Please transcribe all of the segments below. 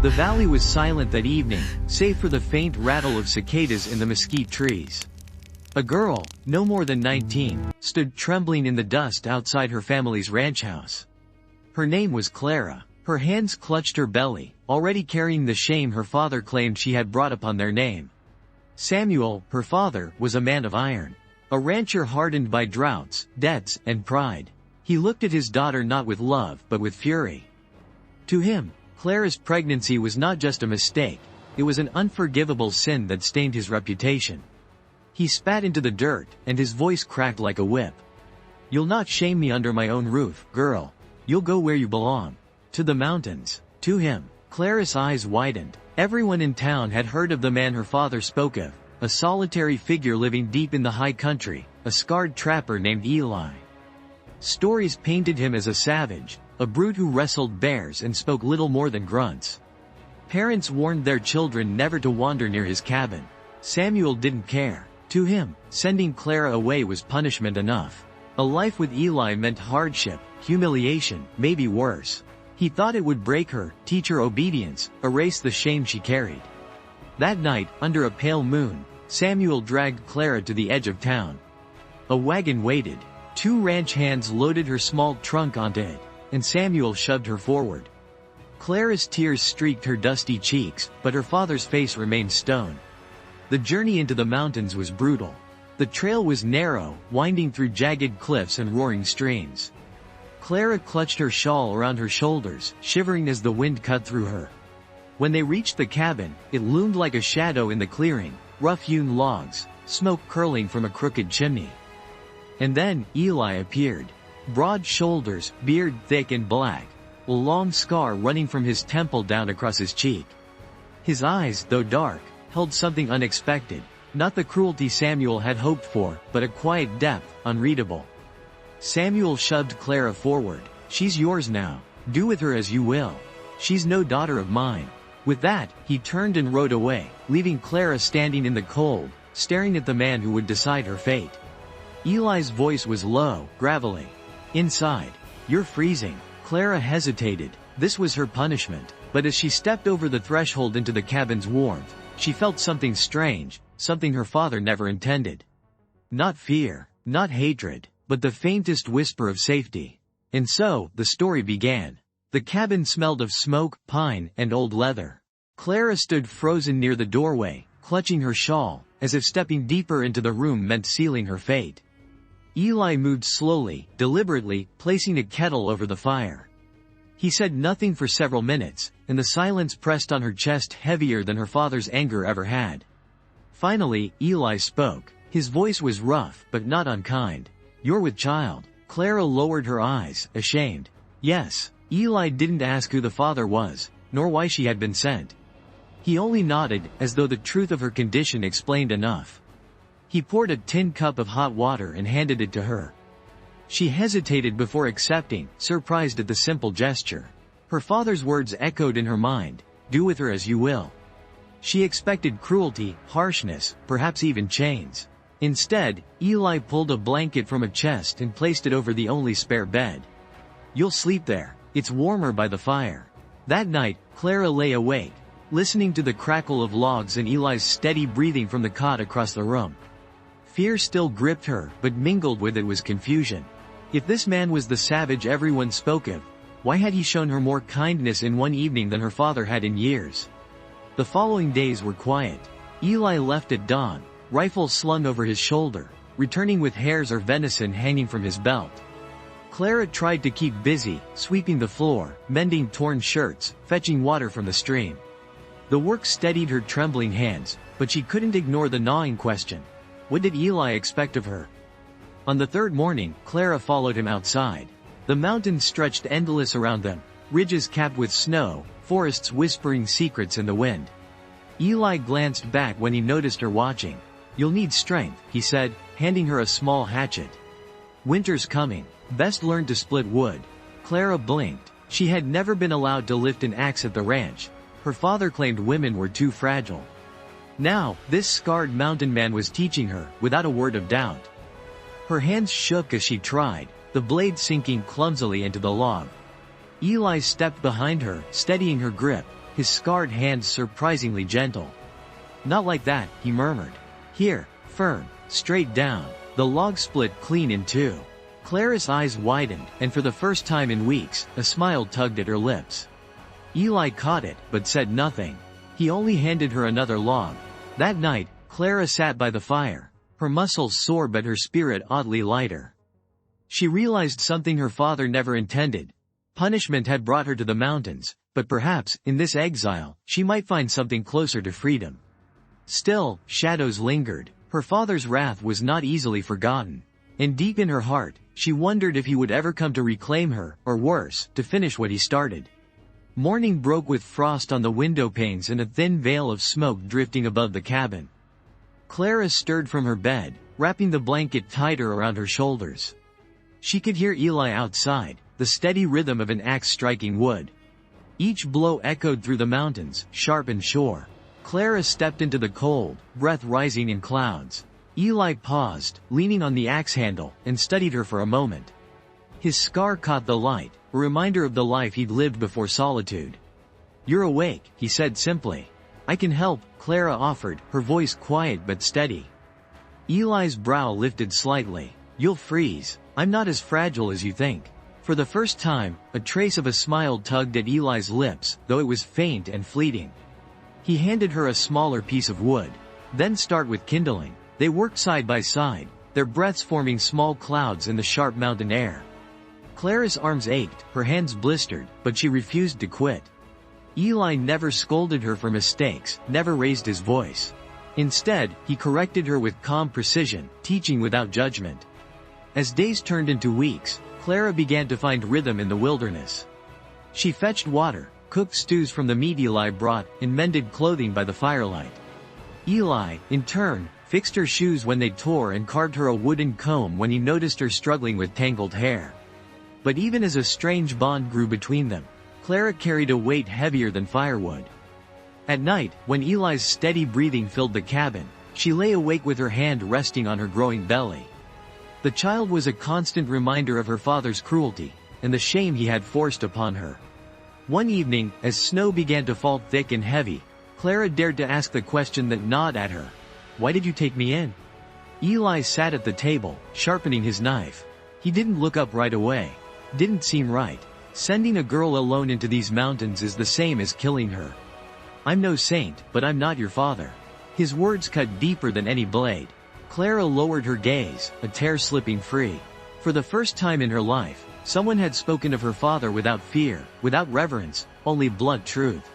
The valley was silent that evening, save for the faint rattle of cicadas in the mesquite trees. A girl, no more than 19, stood trembling in the dust outside her family's ranch house. Her name was Clara. Her hands clutched her belly, already carrying the shame her father claimed she had brought upon their name. Samuel, her father, was a man of iron. A rancher hardened by droughts, debts, and pride. He looked at his daughter not with love but with fury. To him, Clara's pregnancy was not just a mistake, it was an unforgivable sin that stained his reputation. He spat into the dirt, and his voice cracked like a whip. "You'll not shame me under my own roof, girl. You'll go where you belong. To the mountains." To him, Clara's eyes widened. Everyone in town had heard of the man her father spoke of, a solitary figure living deep in the high country, a scarred trapper named Eli. Stories painted him as a savage, a brute who wrestled bears and spoke little more than grunts. Parents warned their children never to wander near his cabin. Samuel didn't care. To him, sending Clara away was punishment enough. A life with Eli meant hardship, humiliation, maybe worse. He thought it would break her, teach her obedience, erase the shame she carried. That night, under a pale moon, Samuel dragged Clara to the edge of town. A wagon waited. 2 ranch hands loaded her small trunk onto it, and Samuel shoved her forward. Clara's tears streaked her dusty cheeks, but her father's face remained stone. The journey into the mountains was brutal. The trail was narrow, winding through jagged cliffs and roaring streams. Clara clutched her shawl around her shoulders, shivering as the wind cut through her. When they reached the cabin, it loomed like a shadow in the clearing, rough-hewn logs, smoke curling from a crooked chimney. And then, Eli appeared. Broad shoulders, beard thick and black, a long scar running from his temple down across his cheek. His eyes, though dark, held something unexpected, not the cruelty Samuel had hoped for, but a quiet depth, unreadable. Samuel shoved Clara forward. "She's yours now. Do with her as you will. She's no daughter of mine." With that, he turned and rode away, leaving Clara standing in the cold, staring at the man who would decide her fate. Eli's voice was low, gravelly. Inside, "You're freezing." Clara hesitated. This was her punishment. But as she stepped over the threshold into the cabin's warmth, she felt something strange, something her father never intended. Not fear, not hatred, but the faintest whisper of safety. And so, the story began. The cabin smelled of smoke, pine, and old leather. Clara stood frozen near the doorway, clutching her shawl, as if stepping deeper into the room meant sealing her fate. Eli moved slowly, deliberately, placing a kettle over the fire. He said nothing for several minutes, and the silence pressed on her chest heavier than her father's anger ever had. Finally, Eli spoke. His voice was rough, but not unkind. "You're with child." Clara lowered her eyes, ashamed. "Yes." Eli didn't ask who the father was, nor why she had been sent. He only nodded, as though the truth of her condition explained enough. He poured a tin cup of hot water and handed it to her. She hesitated before accepting, surprised at the simple gesture. Her father's words echoed in her mind, "Do with her as you will." She expected cruelty, harshness, perhaps even chains. Instead, Eli pulled a blanket from a chest and placed it over the only spare bed. "You'll sleep there. It's warmer by the fire." That night, Clara lay awake, listening to the crackle of logs and Eli's steady breathing from the cot across the room. Fear still gripped her, but mingled with it was confusion. If this man was the savage everyone spoke of, why had he shown her more kindness in one evening than her father had in years? The following days were quiet. Eli left at dawn, rifle slung over his shoulder, returning with hares or venison hanging from his belt. Clara tried to keep busy, sweeping the floor, mending torn shirts, fetching water from the stream. The work steadied her trembling hands, but she couldn't ignore the gnawing question. What did Eli expect of her? On the third morning, Clara followed him outside. The mountains stretched endless around them, ridges capped with snow, forests whispering secrets in the wind. Eli glanced back when he noticed her watching. "You'll need strength," he said, handing her a small hatchet. "Winter's coming. Best learn to split wood." Clara blinked. She had never been allowed to lift an axe at the ranch. Her father claimed women were too fragile. Now, this scarred mountain man was teaching her, without a word of doubt. Her hands shook as she tried, the blade sinking clumsily into the log. Eli stepped behind her, steadying her grip, his scarred hands surprisingly gentle. "Not like that," he murmured. "Here, firm, straight down." The log split clean in two. Clara's eyes widened, and for the first time in weeks, a smile tugged at her lips. Eli caught it, but said nothing. He only handed her another log. That night, Clara sat by the fire, her muscles sore but her spirit oddly lighter. She realized something her father never intended. Punishment had brought her to the mountains, but perhaps, in this exile, she might find something closer to freedom. Still, shadows lingered. Her father's wrath was not easily forgotten. And deep in her heart, she wondered if he would ever come to reclaim her, or worse, to finish what he started. Morning broke with frost on the window panes and a thin veil of smoke drifting above the cabin. Clara stirred from her bed, wrapping the blanket tighter around her shoulders. She could hear Eli outside, the steady rhythm of an axe striking wood. Each blow echoed through the mountains, sharp and sure. Clara stepped into the cold, breath rising in clouds. Eli paused, leaning on the axe handle, and studied her for a moment. His scar caught the light, a reminder of the life he'd lived before solitude. "You're awake," he said simply. "I can help," Clara offered, her voice quiet but steady. Eli's brow lifted slightly. "You'll freeze. I'm not as fragile as you think." For the first time, a trace of a smile tugged at Eli's lips, though it was faint and fleeting. He handed her a smaller piece of wood. "Then start with kindling." They worked side by side, their breaths forming small clouds in the sharp mountain air. Clara's arms ached, her hands blistered, but she refused to quit. Eli never scolded her for mistakes, never raised his voice. Instead, he corrected her with calm precision, teaching without judgment. As days turned into weeks, Clara began to find rhythm in the wilderness. She fetched water, cooked stews from the meat Eli brought, and mended clothing by the firelight. Eli, in turn, fixed her shoes when they tore and carved her a wooden comb when he noticed her struggling with tangled hair. But even as a strange bond grew between them, Clara carried a weight heavier than firewood. At night, when Eli's steady breathing filled the cabin, she lay awake with her hand resting on her growing belly. The child was a constant reminder of her father's cruelty, and the shame he had forced upon her. One evening, as snow began to fall thick and heavy, Clara dared to ask the question that gnawed at her. "Why did you take me in?" Eli sat at the table, sharpening his knife. He didn't look up right away. Didn't seem right. Sending a girl alone into these mountains is the same as killing her. "I'm no saint, but I'm not your father." His words cut deeper than any blade. Clara lowered her gaze, a tear slipping free. For the first time in her life, someone had spoken of her father without fear, without reverence, only blunt truth.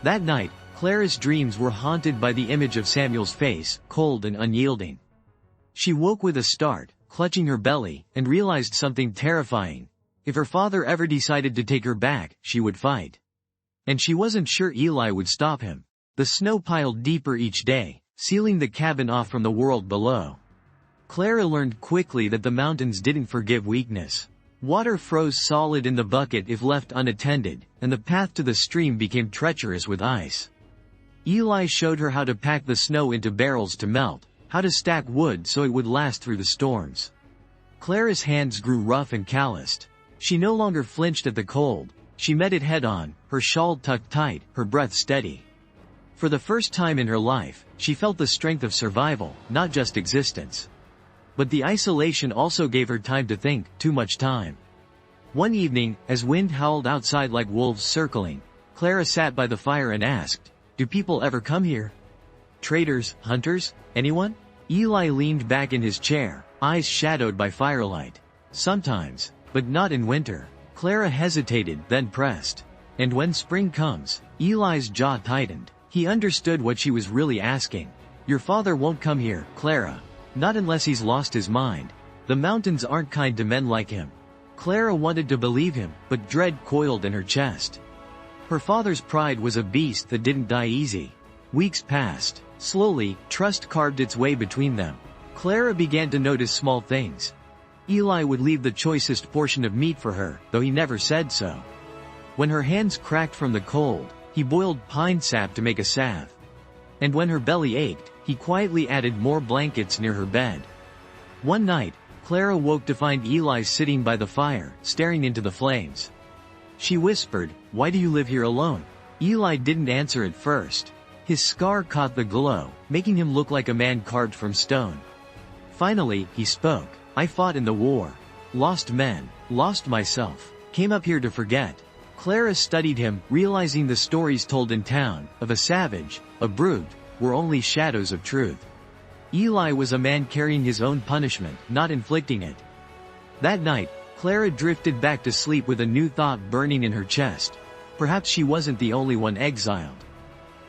That night, Clara's dreams were haunted by the image of Samuel's face, cold and unyielding. She woke with a start, clutching her belly, and realized something terrifying. If her father ever decided to take her back, she would fight. And she wasn't sure Eli would stop him. The snow piled deeper each day, sealing the cabin off from the world below. Clara learned quickly that the mountains didn't forgive weakness. Water froze solid in the bucket if left unattended, and the path to the stream became treacherous with ice. Eli showed her how to pack the snow into barrels to melt, how to stack wood so it would last through the storms. Clara's hands grew rough and calloused. She no longer flinched at the cold. She met it head-on, her shawl tucked tight, her breath steady. For the first time in her life, she felt the strength of survival, not just existence. But the isolation also gave her time to think, too much time. One evening, as wind howled outside like wolves circling, Clara sat by the fire and asked, "Do people ever come here? Traders, hunters, anyone?" Eli leaned back in his chair, eyes shadowed by firelight. "Sometimes, but not in winter." Clara hesitated, then pressed. "And when spring comes?" Eli's jaw tightened. He understood what she was really asking. "Your father won't come here, Clara. Not unless he's lost his mind. The mountains aren't kind to men like him." Clara wanted to believe him, but dread coiled in her chest. Her father's pride was a beast that didn't die easy. Weeks passed. Slowly, trust carved its way between them. Clara began to notice small things. Eli would leave the choicest portion of meat for her, though he never said so. When her hands cracked from the cold, he boiled pine sap to make a salve. And when her belly ached, he quietly added more blankets near her bed. One night, Clara woke to find Eli sitting by the fire, staring into the flames. She whispered, "Why do you live here alone?" Eli didn't answer at first. His scar caught the glow, making him look like a man carved from stone. Finally, he spoke. I fought in the war. Lost men, lost myself, came up here to forget. Clara studied him, realizing the stories told in town, of a savage, a brute, were only shadows of truth. Eli was a man carrying his own punishment, not inflicting it. That night, Clara drifted back to sleep with a new thought burning in her chest. Perhaps she wasn't the only one exiled.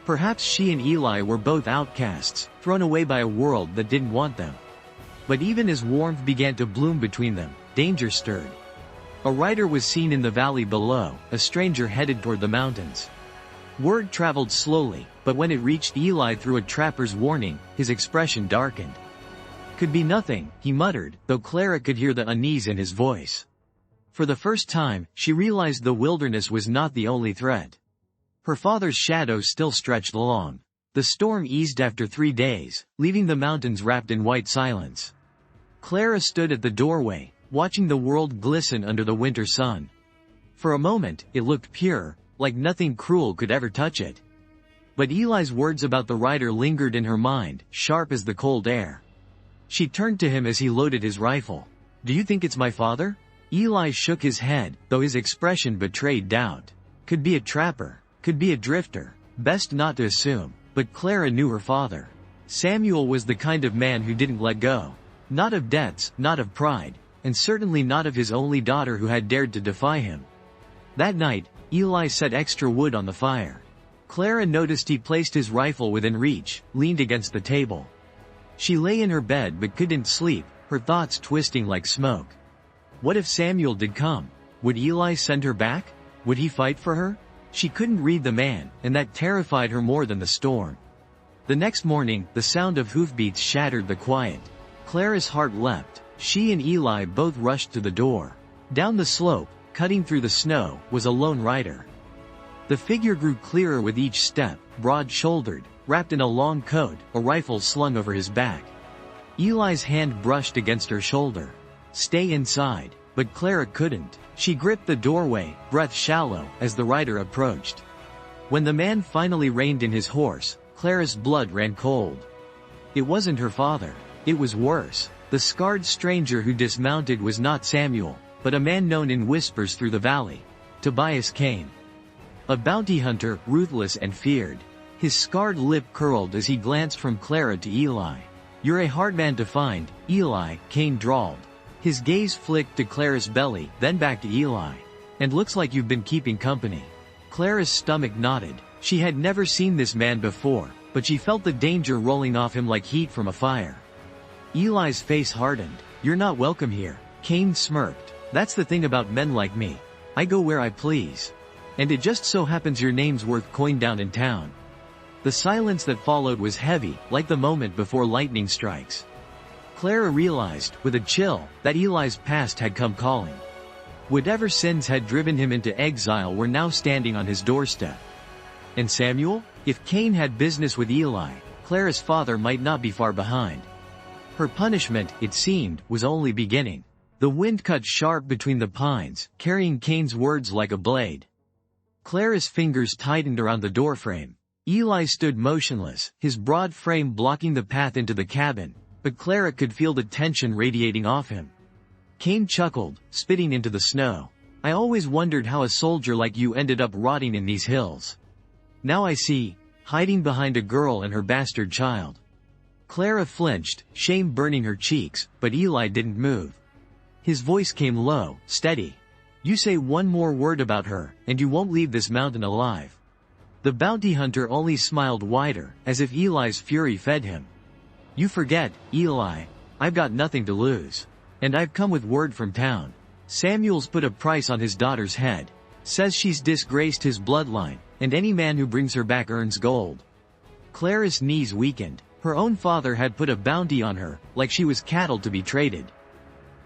Perhaps she and Eli were both outcasts, thrown away by a world that didn't want them. But even as warmth began to bloom between them, danger stirred. A rider was seen in the valley below, a stranger headed toward the mountains. Word traveled slowly, but when it reached Eli through a trapper's warning, his expression darkened. Could be nothing, he muttered, though Clara could hear the unease in his voice. For the first time, she realized the wilderness was not the only threat. Her father's shadow still stretched along. The storm eased after 3 days, leaving the mountains wrapped in white silence. Clara stood at the doorway, watching the world glisten under the winter sun. For a moment, it looked pure, like nothing cruel could ever touch it. But Eli's words about the rider lingered in her mind, sharp as the cold air. She turned to him as he loaded his rifle. Do you think it's my father? Eli shook his head, though his expression betrayed doubt. Could be a trapper, could be a drifter, best not to assume, but Clara knew her father. Samuel was the kind of man who didn't let go. Not of debts, not of pride, and certainly not of his only daughter who had dared to defy him. That night, Eli set extra wood on the fire. Clara noticed he placed his rifle within reach, leaned against the table. She lay in her bed but couldn't sleep, her thoughts twisting like smoke. What if Samuel did come? Would Eli send her back? Would he fight for her? She couldn't read the man, and that terrified her more than the storm. The next morning, the sound of hoofbeats shattered the quiet. Clara's heart leapt. She and Eli both rushed to the door. Down the slope, cutting through the snow, was a lone rider. The figure grew clearer with each step, broad-shouldered, wrapped in a long coat, a rifle slung over his back. Eli's hand brushed against her shoulder. Stay inside, but Clara couldn't. She gripped the doorway, breath shallow, as the rider approached. When the man finally reined in his horse, Clara's blood ran cold. It wasn't her father. It was worse. The scarred stranger who dismounted was not Samuel, but a man known in whispers through the valley. Tobias Cain. A bounty hunter, ruthless and feared. His scarred lip curled as he glanced from Clara to Eli. You're a hard man to find, Eli, Cain drawled. His gaze flicked to Clara's belly, then back to Eli. And looks like you've been keeping company. Clara's stomach knotted. She had never seen this man before, but she felt the danger rolling off him like heat from a fire. Eli's face hardened. You're not welcome here. Cain smirked. That's the thing about men like me. I go where I please. And it just so happens your name's worth coin down in town. The silence that followed was heavy, like the moment before lightning strikes. Clara realized, with a chill, that Eli's past had come calling. Whatever sins had driven him into exile were now standing on his doorstep. And Samuel? If Cain had business with Eli, Clara's father might not be far behind. Her punishment, it seemed, was only beginning. The wind cut sharp between the pines, carrying Cain's words like a blade. Clara's fingers tightened around the doorframe. Eli stood motionless, his broad frame blocking the path into the cabin, but Clara could feel the tension radiating off him. Cain chuckled, spitting into the snow. I always wondered how a soldier like you ended up rotting in these hills. Now I see, hiding behind a girl and her bastard child. Clara flinched, shame burning her cheeks, but Eli didn't move. His voice came low, steady. You say one more word about her, and you won't leave this mountain alive. The bounty hunter only smiled wider, as if Eli's fury fed him. You forget, Eli, I've got nothing to lose. And I've come with word from town. Samuel's put a price on his daughter's head. Says she's disgraced his bloodline, and any man who brings her back earns gold. Clara's knees weakened. Her own father had put a bounty on her, like she was cattle to be traded.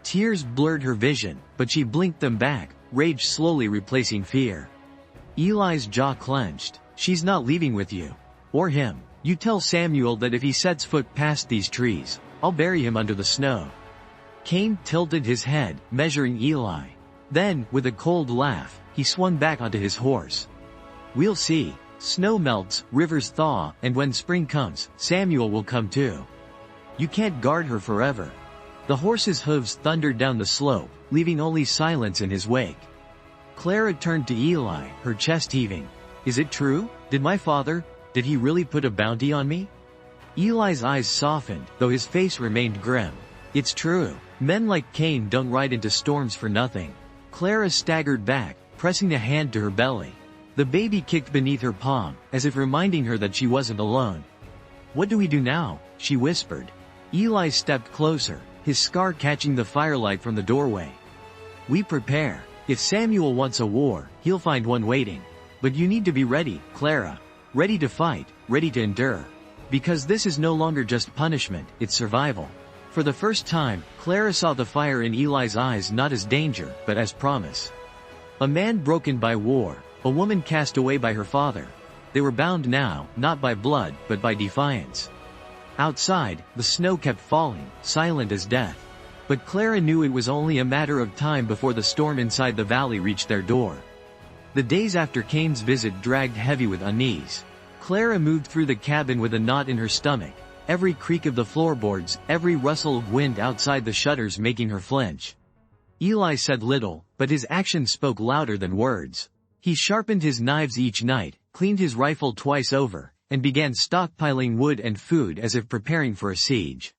Tears blurred her vision, but she blinked them back, rage slowly replacing fear. Eli's jaw clenched. She's not leaving with you. Or him. You tell Samuel that if he sets foot past these trees, I'll bury him under the snow. Cain tilted his head, measuring Eli. Then, with a cold laugh, he swung back onto his horse. We'll see. Snow melts, rivers thaw, and when spring comes, Samuel will come too. You can't guard her forever. The horse's hooves thundered down the slope, leaving only silence in his wake. Clara turned to Eli, her chest heaving. Is it true? Did he really put a bounty on me? Eli's eyes softened, though his face remained grim. It's true. Men like Cain don't ride into storms for nothing. Clara staggered back, pressing a hand to her belly. The baby kicked beneath her palm, as if reminding her that she wasn't alone. What do we do now? She whispered. Eli stepped closer, his scar catching the firelight from the doorway. We prepare. If Samuel wants a war, he'll find one waiting. But you need to be ready, Clara. Ready to fight, ready to endure. Because this is no longer just punishment, it's survival. For the first time, Clara saw the fire in Eli's eyes not as danger, but as promise. A man broken by war, a woman cast away by her father. They were bound now, not by blood, but by defiance. Outside, the snow kept falling, silent as death. But Clara knew it was only a matter of time before the storm inside the valley reached their door. The days after Cain's visit dragged heavy with unease. Clara moved through the cabin with a knot in her stomach, every creak of the floorboards, every rustle of wind outside the shutters making her flinch. Eli said little, but his actions spoke louder than words. He sharpened his knives each night, cleaned his rifle twice over, and began stockpiling wood and food as if preparing for a siege.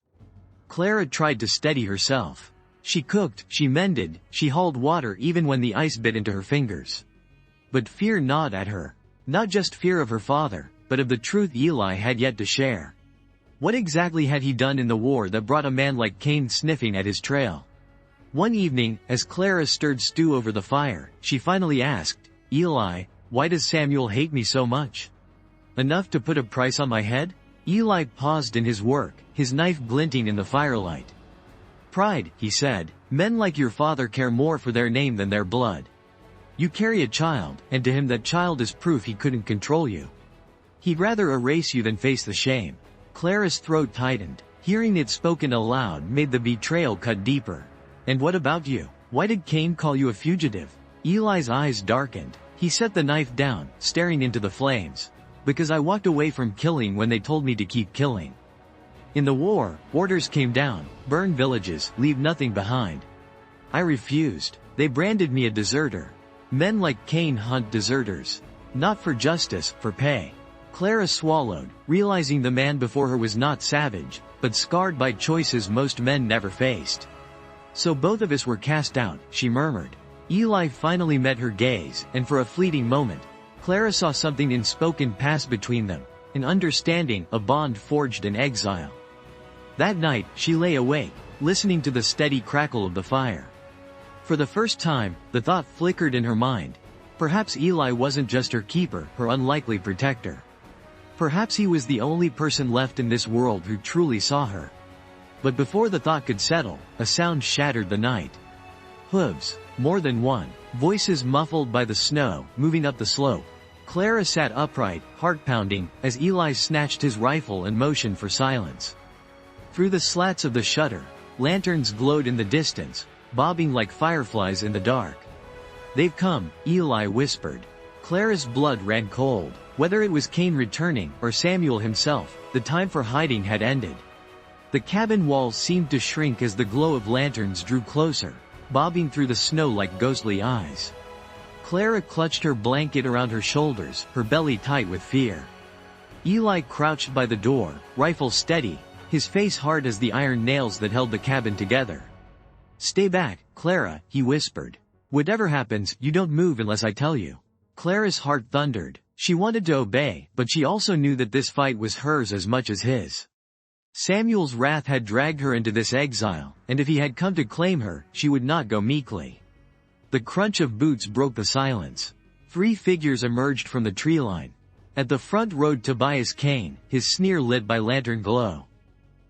Clara tried to steady herself. She cooked, she mended, she hauled water even when the ice bit into her fingers. But fear gnawed at her. Not just fear of her father, but of the truth Eli had yet to share. What exactly had he done in the war that brought a man like Cain sniffing at his trail? One evening, as Clara stirred stew over the fire, she finally asked, Eli, why does Samuel hate me so much? Enough to put a price on my head? Eli paused in his work, his knife glinting in the firelight. Pride, he said. Men like your father care more for their name than their blood. You carry a child, and to him that child is proof he couldn't control you. He'd rather erase you than face the shame. Clara's throat tightened. Hearing it spoken aloud made the betrayal cut deeper. And what about you? Why did Cain call you a fugitive? Eli's eyes darkened. He set the knife down, staring into the flames. Because I walked away from killing when they told me to keep killing. In the war, orders came down, burn villages, leave nothing behind. I refused. They branded me a deserter. Men like Cain hunt deserters. Not for justice, for pay. Clara swallowed, realizing the man before her was not savage, but scarred by choices most men never faced. So both of us were cast out, she murmured. Eli finally met her gaze, and for a fleeting moment, Clara saw something unspoken pass between them, an understanding, a bond forged in exile. That night, she lay awake, listening to the steady crackle of the fire. For the first time, the thought flickered in her mind. Perhaps Eli wasn't just her keeper, her unlikely protector. Perhaps he was the only person left in this world who truly saw her. But before the thought could settle, a sound shattered the night. Hooves, more than one, voices muffled by the snow, moving up the slope. Clara sat upright, heart pounding, as Eli snatched his rifle and motioned for silence. Through the slats of the shutter, lanterns glowed in the distance, bobbing like fireflies in the dark. They've come, Eli whispered. Clara's blood ran cold. Whether it was Cain returning, or Samuel himself, the time for hiding had ended. The cabin walls seemed to shrink as the glow of lanterns drew closer, bobbing through the snow like ghostly eyes. Clara clutched her blanket around her shoulders, her belly tight with fear. Eli crouched by the door, rifle steady, his face hard as the iron nails that held the cabin together. Stay back, Clara, he whispered. Whatever happens, you don't move unless I tell you. Clara's heart thundered. She wanted to obey, but she also knew that this fight was hers as much as his. Samuel's wrath had dragged her into this exile, and if he had come to claim her, she would not go meekly. The crunch of boots broke the silence. 3 figures emerged from the tree line. At the front rode Tobias Cain, his sneer lit by lantern glow.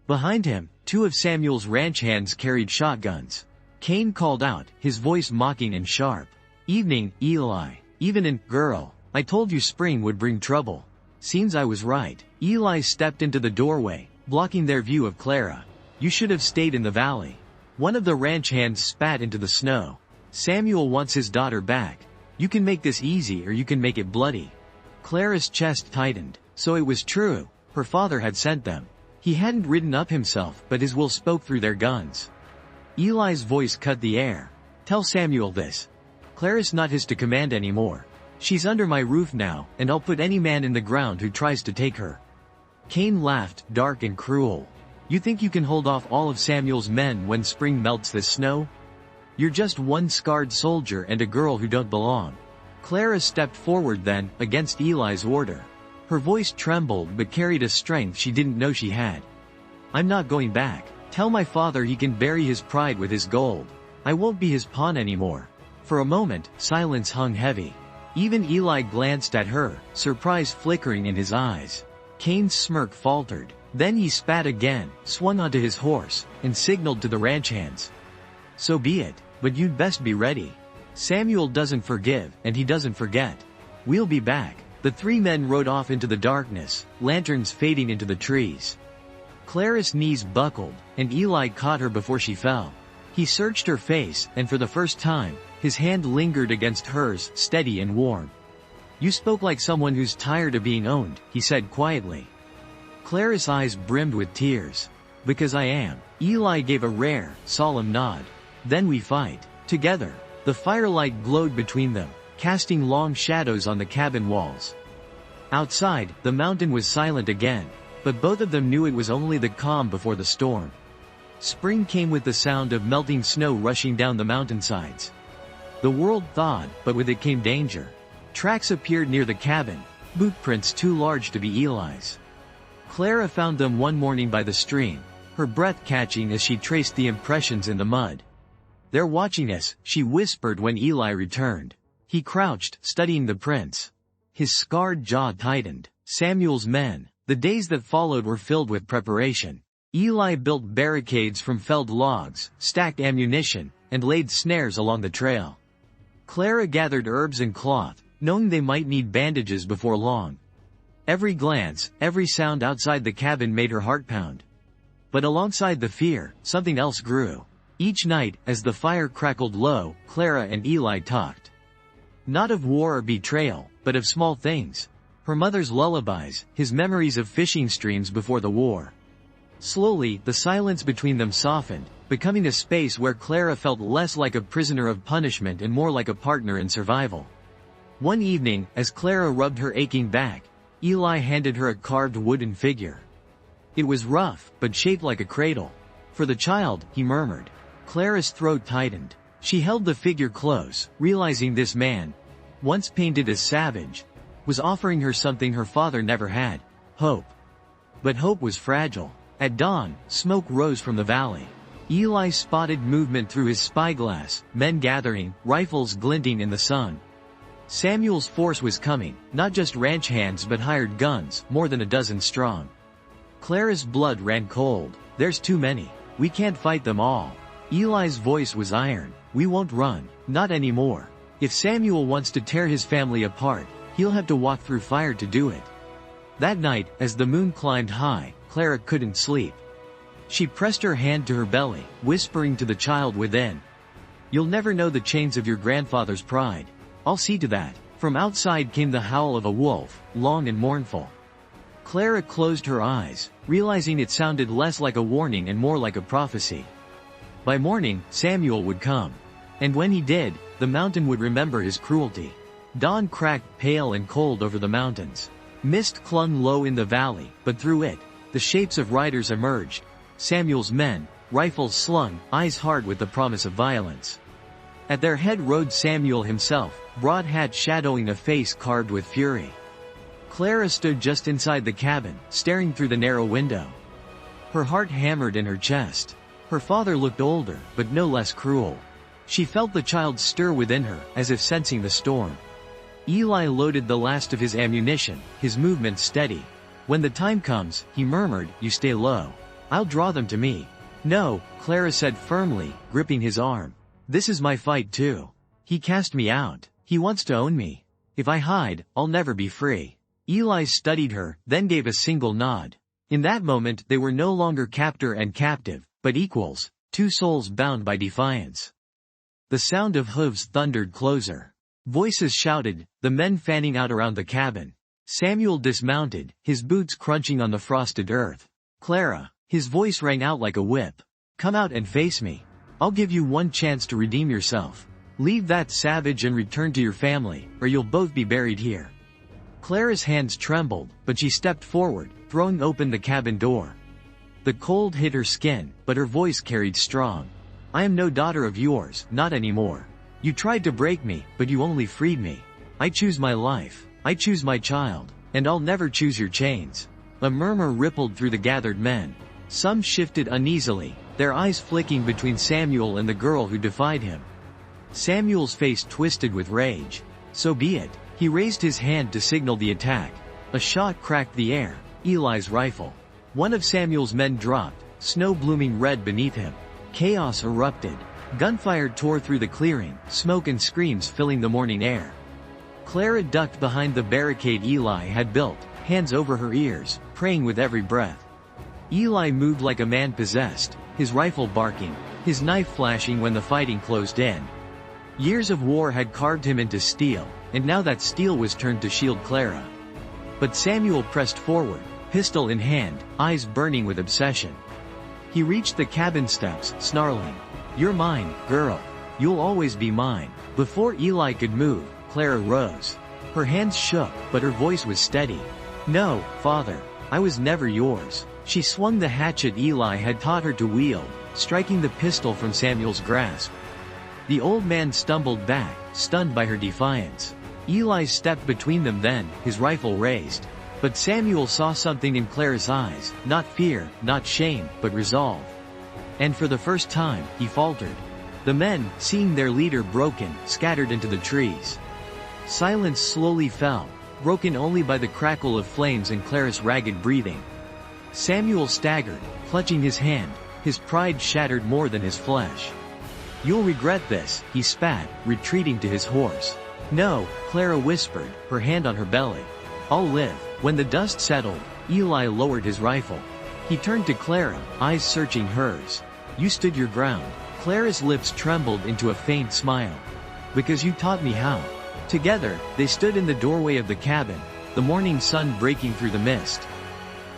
Behind him, 2 of Samuel's ranch hands carried shotguns. Cain called out, his voice mocking and sharp. Evening, Eli. Even in, girl. I told you spring would bring trouble. Seems I was right. Eli stepped into the doorway, blocking their view of Clara. You should have stayed in the valley. One of the ranch hands spat into the snow. Samuel wants his daughter back. You can make this easy or you can make it bloody. Clara's chest tightened. So it was true. Her father had sent them. He hadn't ridden up himself, but his will spoke through their guns. Eli's voice cut the air. Tell Samuel this. Clara's not his to command anymore. She's under my roof now, and I'll put any man in the ground who tries to take her. Cain laughed, dark and cruel. You think you can hold off all of Samuel's men when spring melts this snow? You're just one scarred soldier and a girl who don't belong. Clara stepped forward then, against Eli's order. Her voice trembled but carried a strength she didn't know she had. I'm not going back. Tell my father he can bury his pride with his gold. I won't be his pawn anymore. For a moment, silence hung heavy. Even Eli glanced at her, surprise flickering in his eyes. Cain's smirk faltered. Then he spat again, swung onto his horse, and signaled to the ranch hands. So be it, but you'd best be ready. Samuel doesn't forgive, and he doesn't forget. We'll be back. The three men rode off into the darkness, lanterns fading into the trees. Clara's knees buckled, and Eli caught her before she fell. He searched her face, and for the first time, his hand lingered against hers, steady and warm. You spoke like someone who's tired of being owned, he said quietly. Clara's eyes brimmed with tears. Because I am. Eli gave a rare, solemn nod. Then we fight. Together. The firelight glowed between them, casting long shadows on the cabin walls. Outside, the mountain was silent again, but both of them knew it was only the calm before the storm. Spring came with the sound of melting snow rushing down the mountainsides. The world thawed, but with it came danger. Tracks appeared near the cabin, bootprints too large to be Eli's. Clara found them one morning by the stream, her breath catching as she traced the impressions in the mud. They're watching us, she whispered when Eli returned. He crouched, studying the prints. His scarred jaw tightened. Samuel's men. The days that followed were filled with preparation. Eli built barricades from felled logs, stacked ammunition, and laid snares along the trail. Clara gathered herbs and cloth, knowing they might need bandages before long. Every glance, every sound outside the cabin made her heart pound. But alongside the fear, something else grew. Each night, as the fire crackled low, Clara and Eli talked. Not of war or betrayal, but of small things. Her mother's lullabies, his memories of fishing streams before the war. Slowly, the silence between them softened, becoming a space where Clara felt less like a prisoner of punishment and more like a partner in survival. One evening, as Clara rubbed her aching back, Eli handed her a carved wooden figure. It was rough, but shaped like a cradle. For the child, he murmured. Clara's throat tightened. She held the figure close, realizing this man, once painted as savage, was offering her something her father never had, hope. But hope was fragile. At dawn, smoke rose from the valley. Eli spotted movement through his spyglass, men gathering, rifles glinting in the sun. Samuel's force was coming, not just ranch hands but hired guns, more than a dozen strong. Clara's blood ran cold. There's too many. We can't fight them all. Eli's voice was iron. We won't run. Not anymore. If Samuel wants to tear his family apart, he'll have to walk through fire to do it. That night, as the moon climbed high, Clara couldn't sleep. She pressed her hand to her belly, whispering to the child within. You'll never know the chains of your grandfather's pride. I'll see to that. From outside came the howl of a wolf, long and mournful. Clara closed her eyes, realizing it sounded less like a warning and more like a prophecy. By morning, Samuel would come. And when he did, the mountain would remember his cruelty. Dawn cracked pale and cold over the mountains. Mist clung low in the valley, but through it, the shapes of riders emerged. Samuel's men, rifles slung, eyes hard with the promise of violence. At their head rode Samuel himself, broad hat shadowing a face carved with fury. Clara stood just inside the cabin, staring through the narrow window. Her heart hammered in her chest. Her father looked older, but no less cruel. She felt the child stir within her, as if sensing the storm. Eli loaded the last of his ammunition, his movements steady. When the time comes, he murmured, you stay low. I'll draw them to me. No, Clara said firmly, gripping his arm. This is my fight too. He cast me out. He wants to own me. If I hide, I'll never be free. Eli studied her, then gave a single nod. In that moment they were no longer captor and captive, but equals, two souls bound by defiance. The sound of hooves thundered closer. Voices shouted, the men fanning out around the cabin. Samuel dismounted, his boots crunching on the frosted earth. "Clara," his voice rang out like a whip. "Come out and face me. I'll give you one chance to redeem yourself. Leave that savage and return to your family, or you'll both be buried here." Clara's hands trembled, but she stepped forward, throwing open the cabin door. The cold hit her skin, but her voice carried strong. "I am no daughter of yours, not anymore. You tried to break me, but you only freed me. I choose my life. I choose my child, and I'll never choose your chains." A murmur rippled through the gathered men. Some shifted uneasily, their eyes flicking between Samuel and the girl who defied him. Samuel's face twisted with rage. "So be it." He raised his hand to signal the attack. A shot cracked the air, Eli's rifle. One of Samuel's men dropped, snow blooming red beneath him. Chaos erupted. Gunfire tore through the clearing, smoke and screams filling the morning air. Clara ducked behind the barricade Eli had built, hands over her ears, praying with every breath. Eli moved like a man possessed, his rifle barking, his knife flashing when the fighting closed in. Years of war had carved him into steel, and now that steel was turned to shield Clara. But Samuel pressed forward, pistol in hand, eyes burning with obsession. He reached the cabin steps, snarling, "You're mine, girl. You'll always be mine." Before Eli could move, Clara rose. Her hands shook, but her voice was steady. "No, father. I was never yours." She swung the hatchet Eli had taught her to wield, striking the pistol from Samuel's grasp. The old man stumbled back, stunned by her defiance. Eli stepped between them then, his rifle raised. But Samuel saw something in Clara's eyes, not fear, not shame, but resolve. And for the first time, he faltered. The men, seeing their leader broken, scattered into the trees. Silence slowly fell, broken only by the crackle of flames and Clara's ragged breathing. Samuel staggered, clutching his hand, his pride shattered more than his flesh. "You'll regret this," he spat, retreating to his horse. "No," Clara whispered, her hand on her belly. "I'll live." When the dust settled, Eli lowered his rifle. He turned to Clara, eyes searching hers. "You stood your ground." Clara's lips trembled into a faint smile. "Because you taught me how." Together, they stood in the doorway of the cabin, the morning sun breaking through the mist.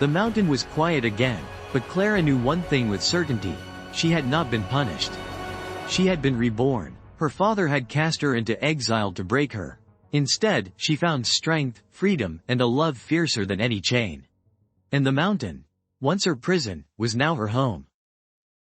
The mountain was quiet again, but Clara knew one thing with certainty: she had not been punished. She had been reborn. Her father had cast her into exile to break her. Instead, she found strength, freedom, and a love fiercer than any chain. And the mountain, once her prison, was now her home.